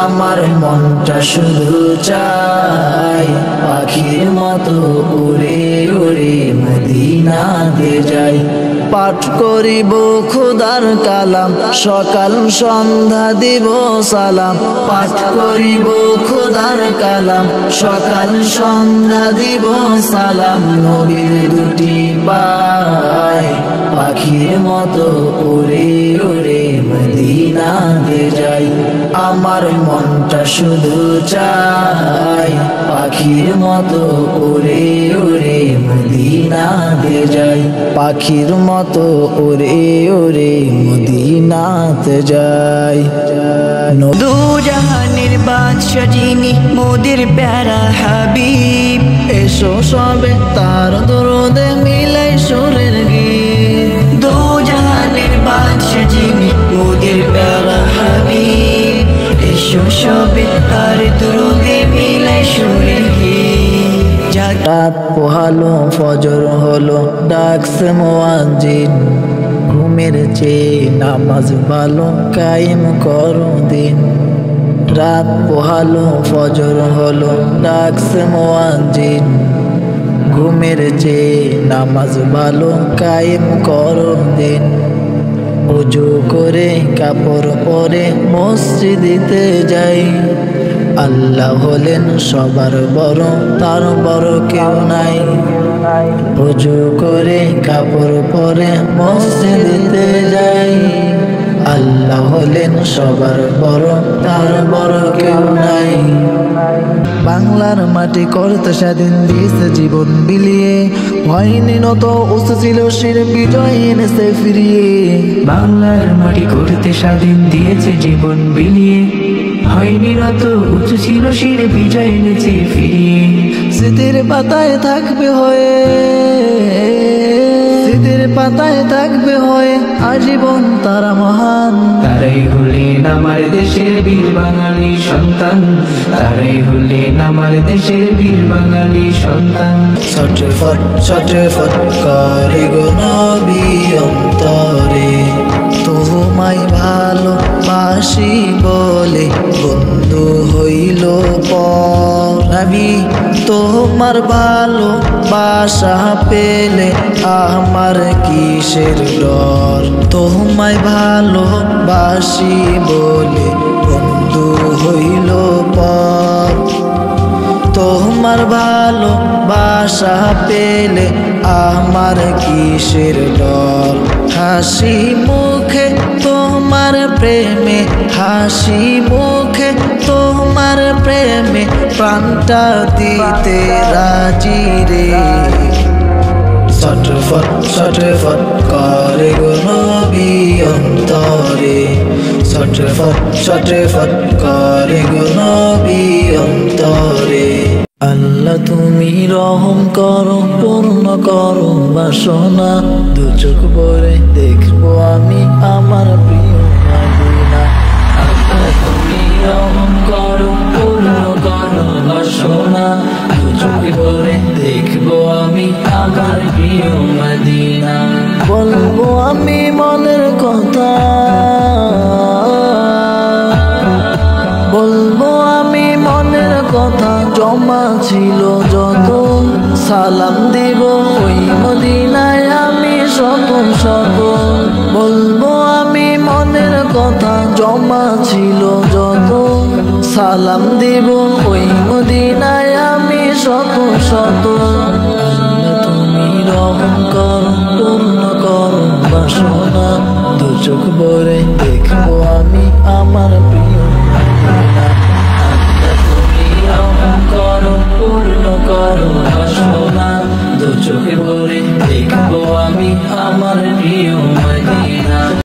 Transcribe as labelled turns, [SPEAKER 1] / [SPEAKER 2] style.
[SPEAKER 1] আমার মনটা শুধু চায় পাখির মতো উড়ে উড়ে মদিনাতে যাই। পাঠ করিব খোদার কালাম, সকাল সন্ধ্যা দিব সালাম। পাঠ করিব খোদার কালাম, সকাল সন্ধ্যা দিব সালাম। নবীর দুটি পায় পাখির মতো উড়ে উড়ে মদিনাতে যাই। আমার মনটা শুধু চায় পাখির মতো উড়ে উড়ে মদিনাতে যাই। পাখির মতো উড়ে উড়ে মদিনাতে যাই।
[SPEAKER 2] দু জাহানের বাদশা যিনি মোদের প্যারা হাবিব,
[SPEAKER 1] এসো সবে তার দরুদে মিলাই সুরের গীত।
[SPEAKER 2] দু জাহানের বাদশা যিনি মোদের প্যারা হাবিব, এসো সবে তার দরুদে মিলাই সুরের গীত।
[SPEAKER 1] রাত পোহালো ফজর হলো ডাকছে মুয়াজ্জিন, ঘুমের চেয়ে নামাজ ভালো কায়েম করো দিন। রাত পোহালো ফজর হলো ডাকছে মুয়াজ্জিন, ঘুমের চেয়ে নামাজ ভালো কায়েম করো দিন। ওযু করে কাপড় পরে মসজিদেতে যাই। আল্লাহ হলেন সবার বড়, তার বড় কেউ নাই। ওযু করে কাপড় পরে মসজিদেতে যাই। আল্লাহ হলেন সবার বড়, তার বড় কেউ নাই। বাংলার মাটি করতে স্বাধীন দিয়েছে জীবন বিলিয়ে, হয়নি নত উঁচু ছিল শির বিজয় এনেছে ফিরিয়ে।
[SPEAKER 3] বাংলার মাটি করতে স্বাধীন দিয়েছে জীবন বিলিয়ে, হয়নি নত উঁচু ছিল শির বিজয় এনেছে ফিরিয়ে।
[SPEAKER 1] স্মৃতির পাতায় থাকবে হয়ে, স্মৃতির পাতায় থাকবে হয়ে আজীবন তারা মহান।
[SPEAKER 3] তারাই হলেন আমার দেশের বীর বাঙালি সন্তান, তারাই হলেন আমার দেশের বীর বাঙালি সন্তান।
[SPEAKER 1] ছটফট ছটফট করে গো নবী অন্তরে, তোমায় ভালোবাসি বলে বন্ধু হইল পর। আমি তোমার ভালোবাসা পেলে আমার কিসের ডর। তোমায় ভালোবাসি বলে বন্ধু হইল পর। তোমার ভালোবাসা পেলে আমার কিসের ডর। হাসি মুখে তোমার প্রেমে, হাসি মুখে তোমার প্রেমে প্রাণটা দিতে রাজি রে। ছটফট ছটফট করে গো নবী অন্তরে, ছটফট ছটফট করে গো নবী অন্তরে। আল্লাহ তুমি রহম করো, পূর্ণ করো বাসনা। দু চোখ ভরে দেখবো আমি আমার প্রিয় মদিনা।
[SPEAKER 3] আল্লাহ তুমি রহম করো, পূর্ণ করো বাসনা। দু চোখ ভরে দেখবো আমি আমার প্রিয় মদিনা।
[SPEAKER 1] বলবো আমি মনের কথা, বলবো আমি মনের কথা। জমা ছিল যত সালাম দিব ওই মদিনায় আমি শত শত। বলবো আমি মনের কথা, জমা ছিল যত সালাম দিব ওই মদিনায় আমি শত শত। আল্লাহ তুমি রহম করো, পূর্ণ করো বাসনা। দু চোখ ভরে দেখবো আমি আমার প্রিয় মদিনা।
[SPEAKER 3] আল্লাহ তুমি রহম করো, পূর্ণ করো বাসনা। দু চোখ ভরে দেখবো আমি আমার প্রিয় মদিনা।